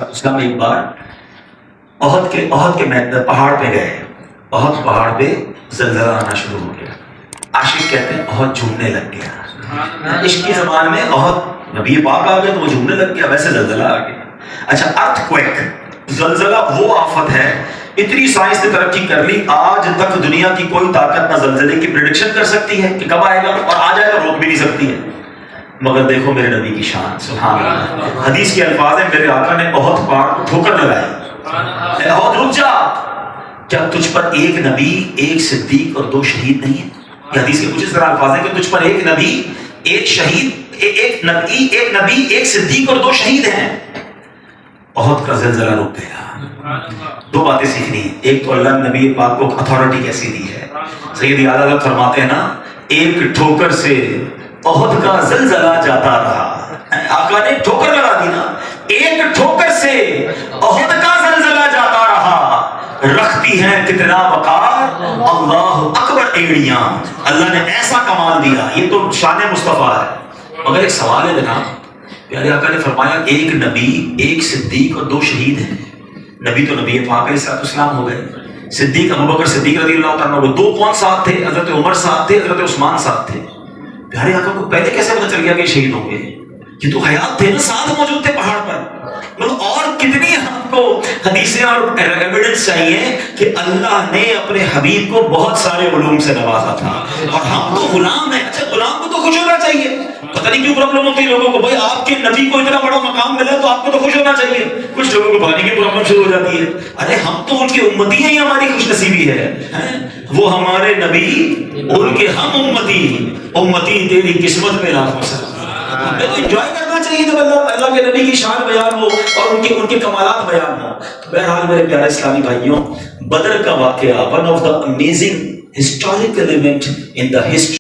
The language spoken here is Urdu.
اسلام ایک بار عہد کے پہاڑ پہ گئے. عہد پہاڑ پہ زلزلہ آنا شروع ہو گیا. عاشق کہتے ہیں عہد جھومنے لگ گیا. عشق کی زبان میں عہد نبی پاک آ گئے تو وہ جھومنے لگ گیا, ویسے زلزلہ آ گیا. اچھا, ارتھ کویک, زلزلہ وہ آفت ہے, اتنی سائنس نے ترقی کر لی, آج تک دنیا کی کوئی طاقت نہ زلزلے کی پریڈکشن کر سکتی ہے کہ کب آئے گا, اور آ جائے گا روک بھی نہیں سکتی ہے. مگر دیکھو میرے نبی کی شان, سبحان اللہ. حدیث کے الفاظ ہیں, میرے آقا نے عہد پہاڑ کو ٹھوکر لگائی. عہد رک جا, کیا تجھ پر ایک نبی, ایک صدیق اور دو شہید نہیں ہیں؟ یہ حدیث کے کچھ اس طرح الفاظ ہیں کہ تجھ پر ایک نبی, ایک شہید, ایک نبی, ایک صدیق اور دو شہید ہیں. عہد کا زلزلہ رک گیا. دو باتیں سیکھنی ہیں. ایک تو اللہ نبی پاک کو اتھارٹی کیسی دی ہے. سیدی اعلیٰ حضرت فرماتے ہیں نا, ایک ٹھوکر سے عہد کا زلزلہ جاتا رہا. آقا نے ٹھوکر لگا دی نا, ایک ٹھوکر سے عہد کا زلزلہ جاتا رہا. رکھتی ہیں کتنا وقار اللہ اکبر ایڑیاں. اللہ نے ایسا کمال دیا, یہ تو شان مصطفیٰ ہے. مگر ایک سوال ہے جناب, پیارے آقا نے فرمایا ایک نبی, ایک صدیق اور دو شہید ہیں. نبی تو نبی پاک علیہ السلام ہو گئے, صدیق ابوبکر صدیق رضی اللہ تعالیٰ عنہ, دو کون ساتھ تھے؟ حضرت عمر ساتھ تھے, حضرت عثمان ساتھ تھے. پیارے آقا کو پہلے کیسے پتہ چل گیا کہ شہید ہوں گے؟ یہ تو حیات تھے نا, ساتھ موجود تھے پہاڑ پر. مطلب اور کتنی ہم کو حدیثیں اور ایویڈنس چاہیے کہ اللہ نے اپنے حبیب کو بہت سارے علوم سے نوازا تھا, اور ہم تو غلام ہیں. اچھا, غلام کو تو خوش ہونا چاہیے. پتہ نہیں کیوں پرابلم ہوتی ہے لوگوں کو, بھائی آپ کے نبی کو اتنا بڑا مقام ملا تو آپ کو تو خوش ہونا چاہیے. کچھ لوگوں کو بھاگنے کی پرابلم شروع ہو جاتی ہے. ارے ہم تو ان کی امتی ہیں, ہماری خوش نصیبی ہے. وہ ہمارے نبی, ان کے ہم امتی. امتی تیری قسمت میں لاکھوں سلام. ہمیں تو انجوائے کرنا چاہیے جب اللہ کے نبی کی شان بیان ہو اور ان کے کمالات بیان ہو. بہرحال میرے پیارے اسلامی بھائیوں, بدر کا واقعہ, one of the amazing historical event in the history